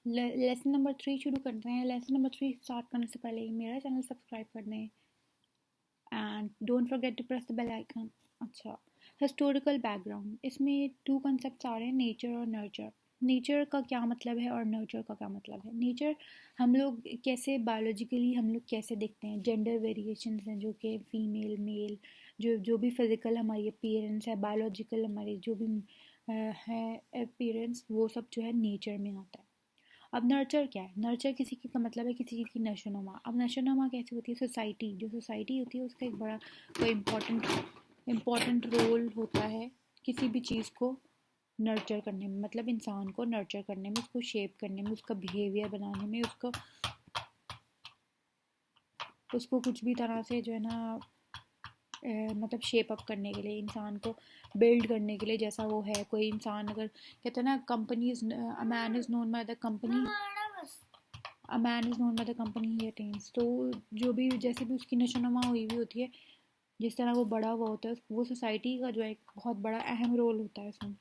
Lesson number 3 शुरू करते हैं। लेसन नंबर 3 स्टार्ट करने से पहले मेरा चैनल सब्सक्राइब कर दें and don't forget to press the bell icon. अच्छा, हिस्टोरिकल बैकग्राउंड, इसमें 2 कॉन्सेप्ट्स आ रहे हैं, नेचर और नर्चर। नेचर का क्या मतलब है और नर्चर का क्या मतलब है। नेचर हम लोग कैसे बायोलॉजिकली हम लोग कैसे देखते हैं, जेंडर वेरिएशंस हैं जो कि फीमेल मेल, जो भी फिज़िकल हमारी अपीयरेंस है, बायोलॉजिकल हमारी जो भी है अपीयरेंस, वो सब जो है नेचर में आता है। अब नर्चर क्या है। नर्चर किसी की का मतलब है किसी चीज़ की नशोनुमा। अब नशोनुमा कैसी होती है, सोसाइटी, जो सोसाइटी होती है उसका एक बड़ा कोई इम्पोर्टेंट रोल होता है किसी भी चीज़ को नर्चर करने में, मतलब इंसान को नर्चर करने में, उसको शेप करने में, उसका बिहेवियर बनाने में, उसको कुछ भी तरह से जो है ना मतलब शेप अप करने के लिए, इंसान को बिल्ड करने के लिए, जैसा वो है। कोई इंसान अगर कहते हैं ना companies, a man is known by the company, a man is known by the company he attains. तो जो भी जैसे भी उसकी नशोनुमा हुई हुई होती है, जिस तरह वो बड़ा हुआ होता है, वो सोसाइटी का जो है एक बहुत बड़ा अहम रोल होता है उसमें।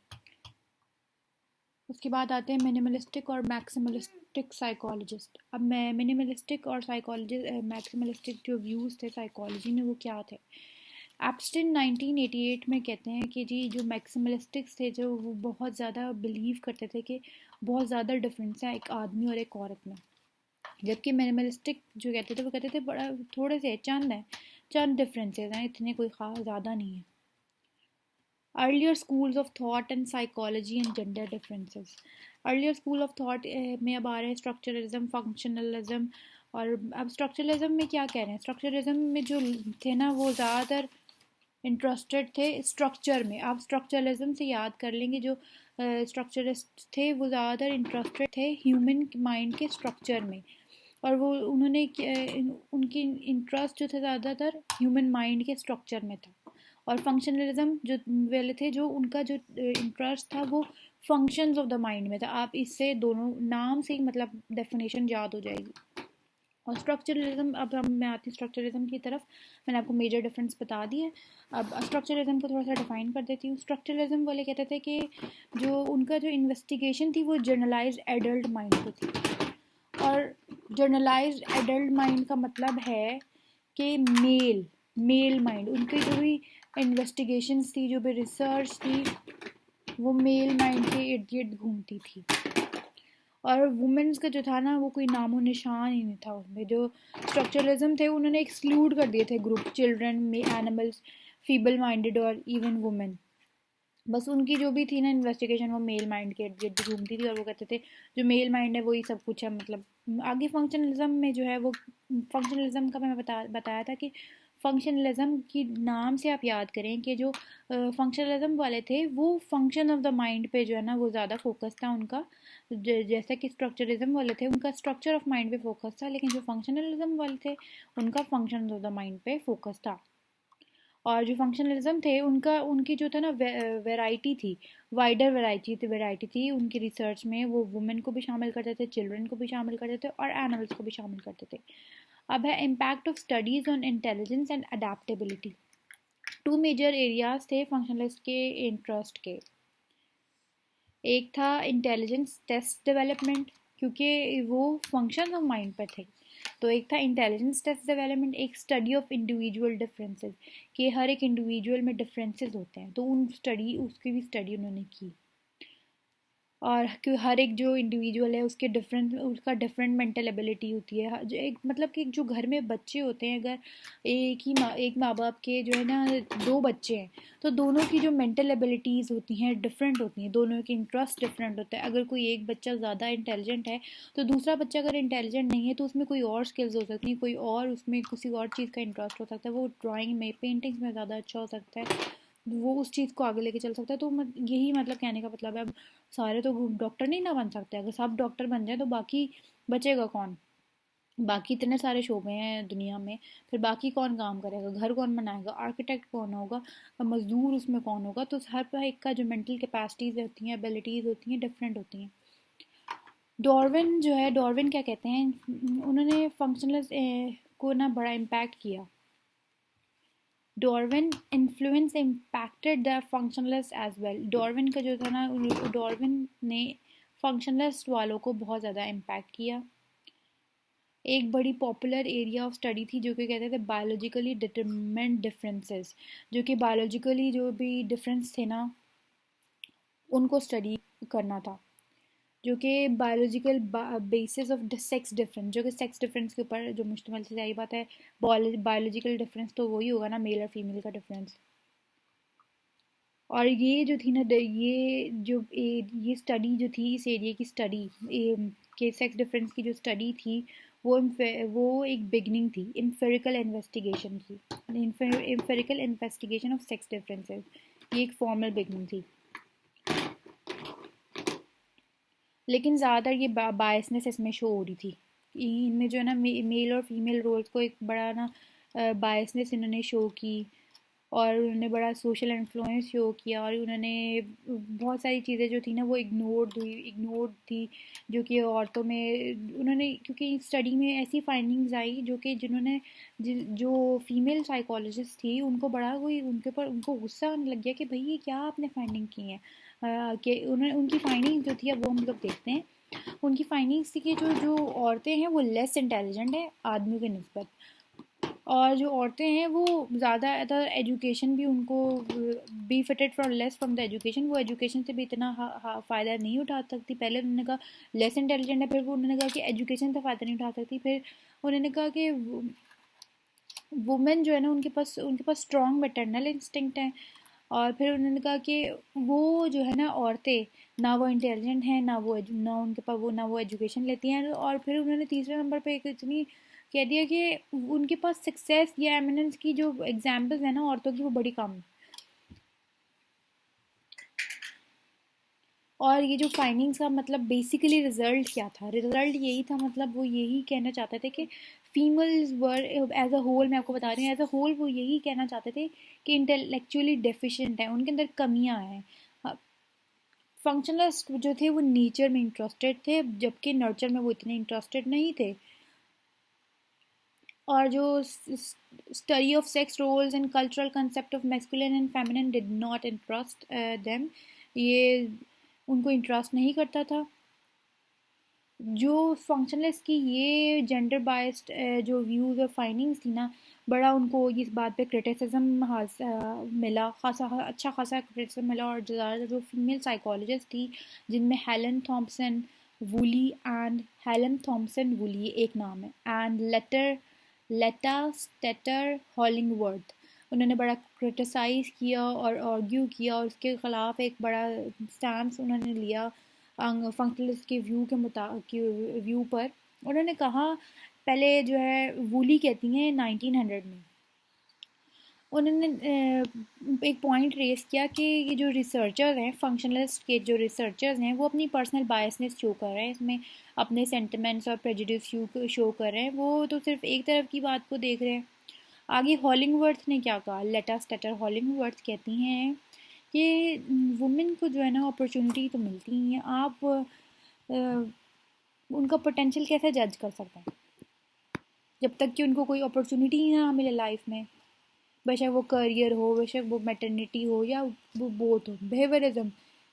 उसके बाद आते हैं मिनिमलिस्टिक और मैक्सिमलिस्टिक साइकोलॉजिस्ट। अब मैं मिनिमलिस्टिक और मैक्सिमलिस्टिक जो व्यूज़ थे साइकोलॉजी में, वो क्या थे। एप्स्टिन 1988 में कहते हैं कि जी जो मैक्सिमलिस्टिक्स थे, जो वो बहुत ज़्यादा बिलीव करते थे कि बहुत ज़्यादा डिफरेंस है एक आदमी और एक औरत में, जबकि मिनिमलिस्टिक जो कहते थे वो कहते थे बड़ा थोड़े से चंद हैं, चंद डिफरेंसेस हैं, इतने कोई ख़ास ज़्यादा नहीं है। Earlier schools of thought and psychology and gender differences. Earlier school of thought में अब आ रहे हैं स्ट्रक्चरलिज्म, फंक्शनलिज्म। और अब स्ट्रक्चरलिज्म में क्या कह रहे हैं, स्ट्रक्चरलिज्म में जो थे ना वो ज़्यादातर इंटरेस्टेड थे स्ट्रक्चर में। आप स्ट्रक्चरलिज्म से याद कर लेंगे, जो स्ट्रक्चरिस्ट थे वो ज़्यादातर इंटरेस्टेड थे ह्यूमन माइंड के स्ट्रक्चर में, और वो उन्होंने उनकी इंटरेस्ट जो था ज़्यादातर ह्यूमन माइंड के स्ट्रक्चर में था। और फंक्शनलिज्म जो वाले थे, जो उनका जो इंटरेस्ट था वो फंक्शंस ऑफ द माइंड में था। आप इससे दोनों नाम से ही मतलब डेफिनेशन याद हो जाएगी। और स्ट्रक्चरलिज्म, अब हम मैं आती हूँ स्ट्रक्चरलिज्म की तरफ। मैंने आपको मेजर डिफरेंस बता दिए। अब स्ट्रक्चरलिज्म को थोड़ा सा डिफाइन कर देती हूँ। स्ट्रक्चरलिज्म वाले कहते थे कि जो उनका जो इन्वेस्टिगेशन थी वो जर्नलाइज्ड एडल्ट माइंड पे थी। और जर्नलाइज्ड एडल्ट माइंड का मतलब है कि मेल माइंड, उनकी जो भी इन्वेस्टिगेशंस थी, जो भी रिसर्च थी, वो मेल माइंड के इर्द गिर्द घूमती थी। और वुमेन्स का जो था ना वो कोई नामो निशान ही नहीं था उसमें। जो स्ट्रक्चरलिज्म थे उन्होंने एक्सक्लूड कर दिए थे group, children, animals, feeble minded और इवन वुमेन। बस उनकी जो भी थी ना इन्वेस्टिगेशन वो मेल माइंड के इर्द गिर्द घूमती थी, और वो कहते थे जो मेल माइंड है वही सब कुछ है। मतलब आगे फंक्शनलिज्म में जो है वो, फंक्शनलिज्म का मैं बताया था कि फंक्शनलिज्म की नाम से आप याद करें कि जो फंक्शनलिज्म वाले थे वो फंक्शन ऑफ द माइंड पे जो है ना वो ज़्यादा फोकस था उनका। जैसा कि स्ट्रक्चरिज्म वाले थे उनका स्ट्रक्चर ऑफ माइंड पे फोकस था, लेकिन जो फंक्शनलिज्म वाले थे उनका फंक्शन ऑफ द माइंड पे फोकस था। और जो फंक्शनलिज्म थे उनका, उनकी जो था ना वैरायटी थी, वाइडर वैरायटी थी उनकी रिसर्च में। वो वुमेन को भी शामिल करते थे, चिल्ड्रन को भी शामिल करते थे, और एनिमल्स को भी शामिल करते थे। अब है impact of studies on intelligence and adaptability. 2 major areas थे फंक्शनलिस्ट के इंटरेस्ट के। एक था इंटेलिजेंस टेस्ट डेवलपमेंट, क्योंकि वो फंक्शन ऑफ माइंड पर थे। तो एक था इंटेलिजेंस टेस्ट डेवलपमेंट, एक स्टडी ऑफ इंडिविजुअल डिफरेंसेस, कि हर एक इंडिविजुअल में डिफरेंसेस होते हैं, तो उसकी भी स्टडी उन्होंने की। और कि हर एक जो इंडिविजुअल है उसका डिफरेंट मेंटल एबिलिटी होती है। एक मतलब कि जो घर में बच्चे होते हैं, अगर एक माँ बाप के जो है ना 2 बच्चे हैं, तो दोनों की जो मेंटल एबिलिटीज़ होती हैं डिफरेंट होती हैं, दोनों के इंटरेस्ट डिफरेंट होता है। अगर कोई एक बच्चा ज़्यादा इंटेलिजेंट है तो दूसरा बच्चा अगर इंटेलिजेंट नहीं है तो उसमें कोई और स्किल्स हो सकती हैं, कोई और उसमें किसी और चीज़ का इंटरेस्ट हो सकता है, वो ड्राइंग में, पेंटिंग्स में ज़्यादा अच्छा हो सकता है, वो उस चीज़ को आगे लेके चल सकता है। तो यही मतलब कहने का मतलब है। अब सारे तो डॉक्टर नहीं ना बन सकते, अगर सब डॉक्टर बन जाए तो बाकी बचेगा कौन। बाकी इतने सारे शोबे हैं दुनिया में, फिर बाकी कौन काम करेगा, घर कौन बनाएगा, आर्किटेक्ट कौन होगा, मजदूर उसमें कौन होगा। तो हर एक का जो मेंटल कैपेसिटीज़ होती हैं, एबिलिटीज़ होती हैं, डिफरेंट होती हैं। डार्विन जो है, डार्विन क्या कहते हैं, उन्होंने फंक्शनलिस्ट को ना बड़ा इम्पैक्ट किया। Darwin influence impacted the functionalist as well. Darwin का जो था ना, डार्विन ने फंक्शनलिस्ट वालों को बहुत ज़्यादा इम्पैक्ट किया। एक बड़ी पॉपुलर एरिया ऑफ स्टडी थी जो कि कहते थे बायोलॉजिकली डिटरमिनेंट डिफरेंसेस, जो कि बायोलॉजिकली जो भी डिफरेंस थे ना उनको स्टडी करना था, जो कि biological basis of sex difference, जो कि सेक्स डिफरेंस के ऊपर जो मुश्तमिल से सही बात है। बायोलॉजिकल डिफरेंस तो वही होगा ना, मेल और फीमेल का डिफरेंस। और ये जो थी ना ये स्टडी जो थी, इस एरिया की स्टडी के सेक्स डिफरेंस की जो स्टडी थी वो एक बिगनिंग थी एम्पिरिकल इन्वेस्टिगेशन की, empirical investigation of sex differences. ये एक फॉर्मल बिगनिंग थी, लेकिन ज़्यादातर ये बायसनेस इसमें शो हो रही थी। इनमें जो है ना मेल और फीमेल रोल्स को एक बड़ा ना बायसनेस इन्होंने शो की, और उन्होंने बड़ा सोशल इन्फ्लुएंस शो किया, और उन्होंने बहुत सारी चीज़ें जो थी ना वो इग्नोर्ड थी, जो कि औरतों में उन्होंने, क्योंकि स्टडी में ऐसी फाइंडिंग्स आई जो कि जो फीमेल साइकोलॉजिस्ट थी उनको बड़ा कोई उनके ऊपर उनको गुस्सा आने लग गया कि भाई ये क्या आपने फाइंडिंग की है। कि उन्होंने उनकी फाइंडिंग जो थी, अब वो हम लोग देखते हैं। उनकी फाइंडिंग्स थी कि जो जो औरतें हैं वो लेस इंटेलिजेंट है आदमियों के निस्बत, और जो औरतें हैं वो ज़्यादा एजुकेशन भी उनको B fitted for less from the education, वो एजुकेशन से भी इतना फ़ायदा नहीं उठा सकती। पहले उन्होंने कहा लेस इंटेलिजेंट है, फिर वो उन्होंने कहा कि एजुकेशन से फ़ायदा नहीं उठा सकती, फिर उन्होंने कहा कि वुमेन जो है ना उनके पास स्ट्रॉन्ग मैटरनल इंस्टिंक्ट है, और फिर उन्होंने कहा कि वो जो है ना औरतें ना वो इंटेलिजेंट हैं, ना उनके पास ना वो एजुकेशन लेती हैं, और फिर उन्होंने तीसरे नंबर पे एक इतनी कह दिया कि उनके पास सक्सेस या एमिनेंस की जो एग्जाम्पल्स है ना औरतों की वो बड़ी कम। और ये जो फाइंडिंग्स का मतलब बेसिकली रिजल्ट क्या था, रिजल्ट यही था, मतलब वो यही कहना चाहते थे कि females were as a whole, मैं आपको बता रही हूँ एज अ होल वो यही कहना चाहते थे कि इंटेलेक्चुअली डेफिशिएंट है, उनके अंदर कमियां हैं। फंक्शनलिस्ट जो थे वो नेचर में इंटरेस्टेड थे, जबकि नर्चर में वो इतने इंटरेस्टेड नहीं थे। और जो study of sex roles and cultural concept of masculine and feminine did not interest them, ये उनको इंटरेस्ट नहीं करता था। जो फंक्शनलिस्ट की ये जेंडर बायस्ड जो व्यूज़ और फाइंडिंग्स थी ना, बड़ा उनको इस बात पे क्रिटिसिज्म मिला, अच्छा खासा क्रिटिसिज्म मिला। और ज़्यादातर जो फीमेल साइकोलॉजिस्ट थी, जिनमें हेलन थॉम्सन वुली एक नाम है, एंड लेटा स्टेटर हॉलिंगवर्थ, उन्होंने बड़ा क्रिटिसाइज़ किया और आर्ग्यू किया, और उसके ख़िलाफ़ एक बड़ा स्टैंड उन्होंने लिया फंक्शनलिस्ट के व्यू पर। उन्होंने कहा, पहले जो है वूली कहती हैं 1900 में, उन्होंने एक पॉइंट रेस किया कि ये जो रिसर्चर्स हैं, फंक्शनलिस्ट के जो रिसर्चर्स हैं, वो अपनी पर्सनल बायसनेस शो कर रहे हैं, इसमें अपने सेंटिमेंट्स और प्रेजुडिस शो कर रहे हैं, वो तो सिर्फ एक तरफ की बात को देख रहे हैं। आगे हॉलिंगवर्थ ने क्या कहा, लेटा स्टेटर हॉलिंगवर्थ कहती हैं कि वुमेन को जो है ना अपॉर्चुनिटी तो मिलती ही है, आप उनका पोटेंशियल कैसे जज कर सकते हैं जब तक कि उनको कोई अपॉर्चुनिटी ही ना मिले लाइफ में, बेशक वो करियर हो, बेशक वो मैटरनिटी हो, या वो बोथ हो।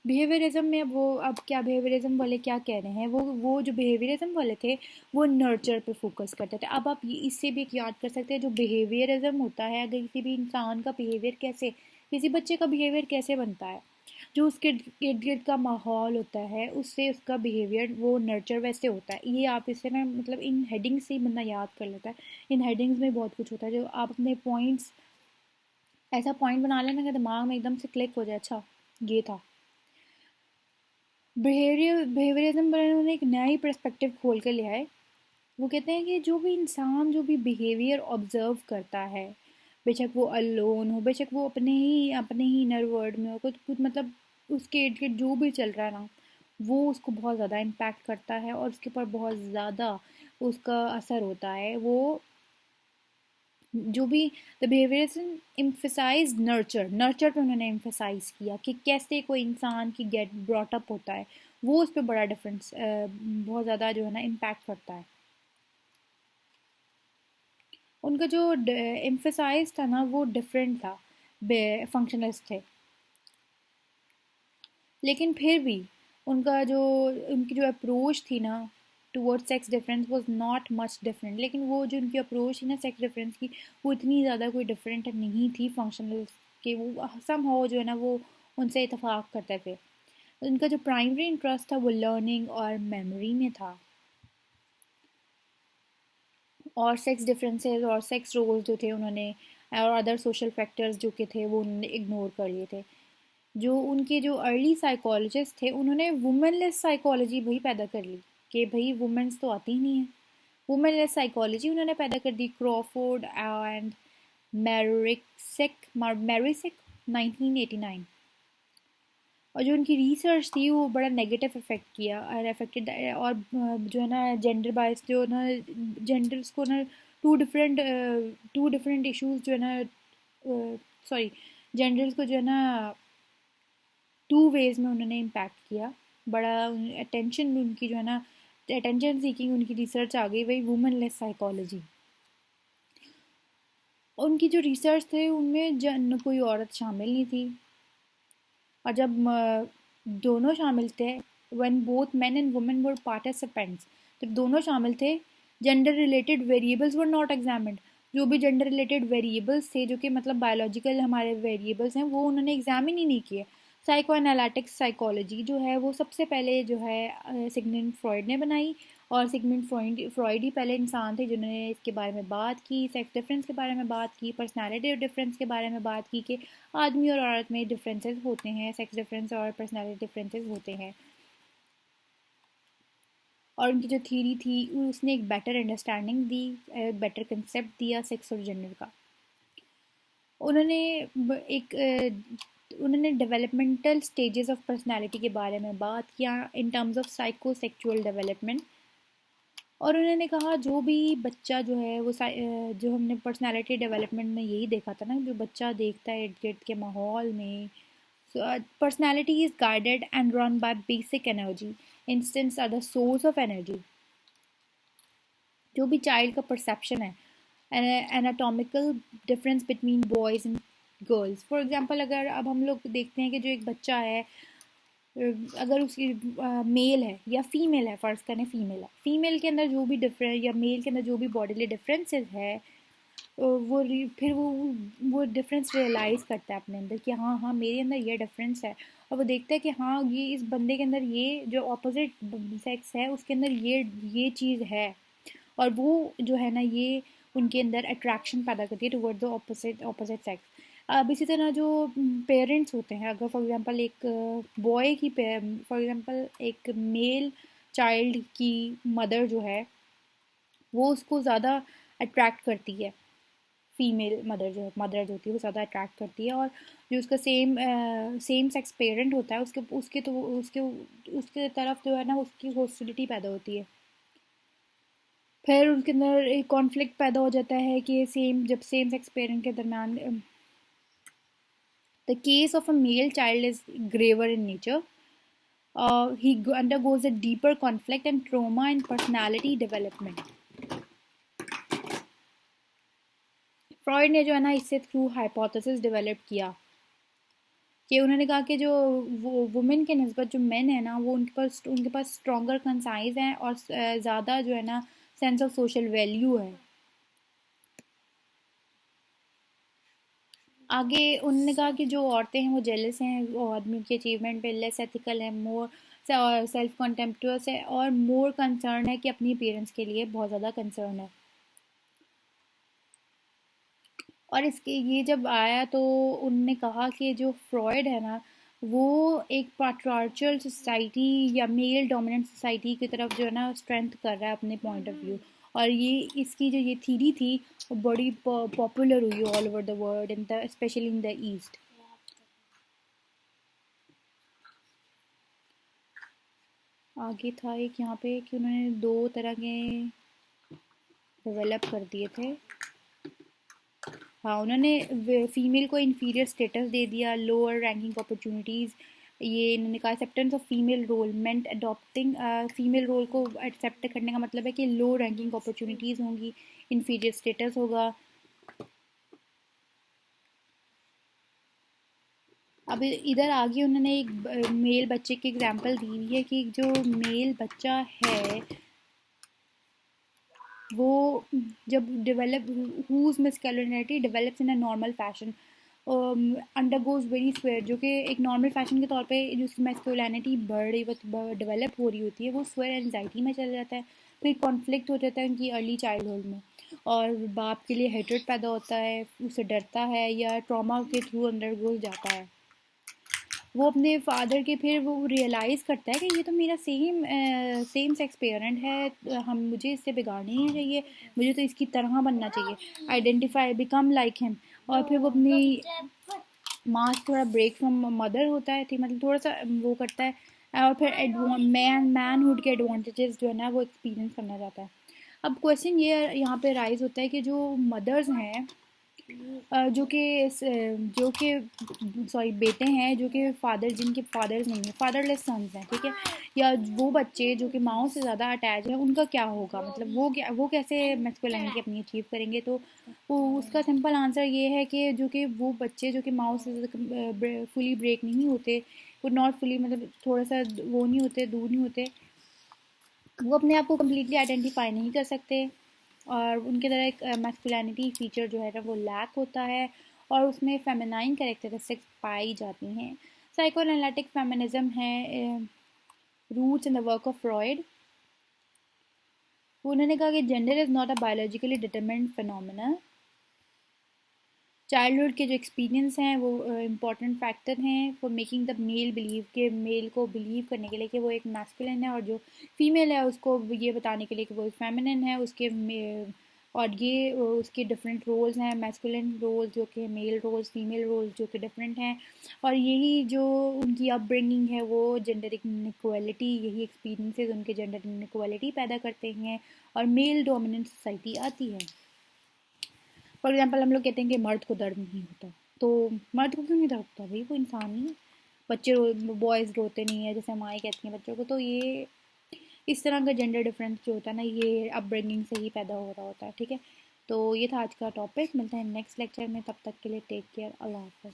बिहेवियरिज्म में अब क्या बिहेवियरिज्म वाले क्या कह रहे हैं, वो जो बिहेवियरिज्म वाले थे वो नर्चर पे फोकस करते थे। अब आप इससे भी एक याद कर सकते हैं, जो बिहेवियरिज्म होता है, अगर किसी भी इंसान का बिहेवियर कैसे, किसी बच्चे का बिहेवियर कैसे बनता है, जो उसके इर्द गिर्द का माहौल होता है उससे उसका बिहेवियर वो नर्चर वैसे होता है। ये आप इससे ना मतलब इन हेडिंग्स से ही बंदा याद कर लेता है, इन हेडिंग्स में बहुत कुछ होता है, जो आप अपने पॉइंट्स ऐसा पॉइंट बना लेना कि दिमाग में एकदम से क्लिक हो जाए, अच्छा ये था। बिहेवियरिज्म पर उन्होंने एक नया ही पर्सपेक्टिव खोल कर लिया है। वो कहते हैं कि जो भी इंसान जो भी बिहेवियर ऑब्जर्व करता है, बेशक वो अलोन हो, बेशक वो अपने ही इनर वर्ल्ड में हो, कुछ कुछ मतलब उसके इर्द गिर्द जो भी चल रहा है ना, वो उसको बहुत ज़्यादा इम्पैक्ट करता है और उसके ऊपर बहुत ज़्यादा उसका असर होता है। वो जो भी द बिहेवियरिज्म एम्फसाइज नर्चर पे उन्होंने एम्फसाइज किया कि कैसे कोई इंसान की गेट ब्रॉट अप होता है, वो उस पर बड़ा डिफरेंस बहुत ज़्यादा जो है ना इम्पैक्ट करता है। उनका जो एम्फसाइज था ना वो डिफरेंट था, फंक्शनलिस्ट थे, लेकिन फिर भी उनका जो उनकी जो अप्रोच थी ना towards sex difference was not much different, लेकिन वो जो उनकी अप्रोच थी ना सेक्स डिफरेंस की, वो इतनी ज़्यादा कोई डिफरेंट नहीं थी फंक्शनल के, वो समहाउ जो है ना वो उनसे इतफाक़ करते थे। उनका जो प्राइमरी इंटरेस्ट था वो लर्निंग और मेमोरी में था, और सेक्स डिफरेंसेस और सेक्स रोल्स जो थे उन्होंने और अदर सोशल फैक्टर्स जो के थे वो उन्होंने इग्नोर कर लिए थे। जो उनके जो अर्ली साइकोलॉजिस्ट थे उन्होंने वुमेनलेस साइकोलॉजी भाई पैदा कर ली, कि भाई वुमेन्स तो आती ही नहीं है, वुमेनलेस साइकोलॉजी उन्होंने पैदा कर दी, क्रॉफोर्ड एंड मैरिसिक 1989। और जो उनकी रिसर्च थी वो बड़ा नेगेटिव इफेक्ट किया और अफेक्टेड, और जो है ना जेंडर बायस जो ना जेंडर्स को ना टू डिफरेंट इश्यूज जो है ना सॉरी जेंडर्स को जो है ना टू वेज में उन्होंने इम्पैक्ट किया। बड़ा अटेंशन उनकी जो है ना अटेंशन सीकिंग उनकी रिसर्च आ गई, वही वुमेनलेस साइकोलॉजी। उनकी जो रिसर्च थे उनमें कोई औरत शामिल नहीं थी, और जब दोनों शामिल थे, when both men and women were participants, जब दोनों शामिल थे, gender related variables were not examined. जो भी जेंडर रिलेटेड वेरिएबल्स थे, जो कि मतलब बायोलॉजिकल हमारे वेरिएबल्स हैं, वो उन्होंने एग्जामिन ही नहीं किए। साइको एनालिटिक्स साइकोलॉजी जो है वो सबसे पहले जो है सिगमंड फ्रॉइड ने बनाई, और सिगमंड फ्रॉइड ही पहले इंसान थे जिन्होंने इसके बारे में बात की, सेक्स डिफरेंस के बारे में बात की, पर्सनालिटी डिफरेंस के बारे में बात की कि आदमी और औरत में डिफरेंसेस होते हैं, सेक्स डिफरेंस और पर्सनालिटी डिफरेंसेस होते हैं। और उनकी जो थ्योरी थी उसने एक बेटर अंडरस्टैंडिंग दी, एक बेटर कंसेप्ट दिया सेक्स और जेंडर का। उन्होंने एक उन्होंने डेवलपमेंटल स्टेजेस ऑफ पर्सनालिटी के बारे में बात किया in terms of psychosexual development. और उन्होंने कहा जो भी बच्चा जो है वो जो हमने पर्सनालिटी डेवलपमेंट में यही देखा था ना, जो बच्चा देखता है इर्द गिर्द के माहौल में, personality is guided and run by basic energy, instincts are the source of energy. जो भी चाइल्ड का परसेप्शन है, anatomical difference between boys and girls, for example अगर अब हम लोग देखते हैं कि जो एक बच्चा है, अगर उसकी मेल है या फीमेल है, फ़र्ज़ करें फीमेल है, फीमेल के अंदर जो भी डिफरेंस या मेल के अंदर जो भी बॉडीली डिफरेंसेस है, फिर वो डिफरेंस रियलाइज़ करता है अपने अंदर कि हाँ हाँ मेरे अंदर ये डिफरेंस है, और वो देखता है कि हाँ ये इस बंदे के अंदर ये जो अपोजिट सेक्स है उसके अंदर ये चीज़ है, और वो जो है ना ये उनके अंदर अट्रैक्शन पैदा करती है टुवर्ड द ऑपोजिट सेक्स। अब इसी तरह जो पेरेंट्स होते हैं, अगर फॉर एग्जांपल एक बॉय की फॉर एग्जांपल एक मेल चाइल्ड की मदर जो है वो उसको ज़्यादा अट्रैक्ट करती है, फीमेल मदर जो होती है वो ज़्यादा अट्रैक्ट करती है, और जो उसका सेम सेक्स पेरेंट होता है उसके तरफ जो है ना उसकी हॉस्टिलिटी पैदा होती है। फिर उनके अंदर एक कॉन्फ्लिक्ट पैदा हो जाता है कि जब सेम सेक्स पेरेंट के दरमियान, the case of a male child is graver in nature, he undergoes a deeper conflict and trauma in personality development. Freud ने जो है ना इससे थ्रू हाइपोथेसिस डेवलप किया कि उन्होंने कहा कि जो वुमेन के नस्बत जो मेन है ना वो उनके पास स्ट्रॉन्गर कंसाइज हैं और ज़्यादा जो है ना सेंस ऑफ सोशल वैल्यू है। आगे उन्होंने कहा कि जो औरतें हैं वो जेलस हैं, वो आदमी की अचीवमेंट पे, लेस एथिकल है, मोर सेल्फ कॉन्टेम्प्टुअस है, और मोर कंसर्न है कि अपनी अपीयरेंस के लिए बहुत ज़्यादा कंसर्न है। और इसके ये जब आया तो उन्होंने कहा कि जो फ्रॉइड है ना वो एक पैट्रियार्चल सोसाइटी या मेल डोमिनेंट सोसाइटी की तरफ जो है ना स्ट्रेंथ कर रहा है अपने पॉइंट ऑफ व्यू, और ये इसकी जो ये थीरी थी वो बड़ी पॉपुलर हुई all over the world, in the specially in the east. आगे था एक यहाँ पे कि उन्होंने दो तरह के डेवलप कर दिए थे। हाँ, उन्होंने फीमेल को इन्फीरियर स्टेटस दे दिया, लोअर रैंकिंग अपॉर्चुनिटीज़। ये इन्होंने कहा acceptance of female role meant adopting, female role को एक्सेप्ट करने का मतलब है कि लो रैंकिंग अपॉर्चुनिटीज़ होंगी, इन्फीरियर स्टेटस होगा। अब इधर आगे उन्होंने एक मेल बच्चे की एग्जांपल दी हुई है कि जो मेल बच्चा है वो जब develop whose masculinity develops in a normal fashion undergoes very severe, जो कि एक नॉर्मल फैशन के तौर पे जो उसकी मैस्कुलिनिटी बढ़ रही डेवलप हो रही होती है वो स्वेयर एंजाइटी में चला जाता है। फिर कॉन्फ्लिक्ट हो जाता है उनकी अर्ली चाइल्डहुड में और बाप के लिए हेट्रेड पैदा होता है, उससे डरता है या ट्रॉमा के थ्रू अंडरगोज जाता है। वो अपने फादर के फिर वो रियलाइज़ करता है कि ये तो मेरा सेम सेक्स पेरेंट है, हम मुझे इससे बिगाड़ना नहीं चाहिए, मुझे तो इसकी तरह बनना चाहिए, आइडेंटिफाई बिकम लाइक हिम। और फिर वो अपनी माँ से थोड़ा ब्रेक फ्रॉम मदर होता है, ठीक मतलब थोड़ा सा वो करता है और फिर मैनहुड के एडवांटेजेस जो है ना वो एक्सपीरियंस करना चाहता है। अब क्वेश्चन ये यहाँ पे राइज होता है कि जो मदर्स हैं जो कि सॉरी बेटे हैं जो कि जिनके फादर्स नहीं है, फादरलेस सन्स हैं, ठीक है, या वो बच्चे जो कि माओ से ज़्यादा अटैच हैं, उनका क्या होगा, मतलब वो कैसे मैस्कुलिनिटी अपनी अचीव करेंगे। तो वो उसका सिंपल आंसर ये है कि जो कि वो बच्चे जो कि माओ से फुली ब्रेक नहीं होते, वो नॉट फुली मतलब थोड़ा सा वो नहीं होते, दूर नहीं होते, वो अपने आप को कम्प्लीटली आइडेंटिफाई नहीं कर सकते और उनके तरह एक मैस्कुलिनिटी फीचर जो है ना वो लैक होता है और उसमें फेमिनाइन कैरेक्टरिस्टिक्स पाई जाती हैं। साइकोएनालिटिक फेमिनिज्म है roots in the work of Freud. उन्होंने कहा कि gender is not a biologically determined phenomena. Childhood के जो एक्सपीरियंस हैं वो इम्पॉर्टेंट फैक्टर हैं for making the male believe के मेल को बिलीव करने के लिए कि वो एक मैस्कुलिन है और जो फीमेल है उसको ये बताने के लिए कि वो एक फेमिनिन है। और ये उसके डिफरेंट रोल्स हैं, मैस्कुलिन रोल्स जो कि मेल रोल्स, फीमेल रोल्स जो कि डिफरेंट हैं और यही जो उनकी अपब्रिंगिंग है वो जेंडर इनइक्वालिटी, यही एक्सपीरियंसेस उनके जेंडर इनइक्वालिटी पैदा करते हैं और मेल डोमिनेंट सोसाइटी आती है। फॉर एग्जाम्पल हम लोग कहते हैं कि मर्द को दर्द नहीं होता, तो मर्द को क्यों नहीं दर्द होता, भाई वो इंसान नहीं है। बॉयज़ रोते नहीं है जैसे माएँ कहती हैं बच्चों को, तो ये इस तरह का जेंडर डिफरेंस जो होता है ना ये अपब्रिंगिंग से ही पैदा हो रहा होता है, ठीक है। तो ये था आज का टॉपिक, मिलते हैं नेक्स्ट लेक्चर में, तब तक के लिए टेक केयर, अल्लाह हाफ़िज़।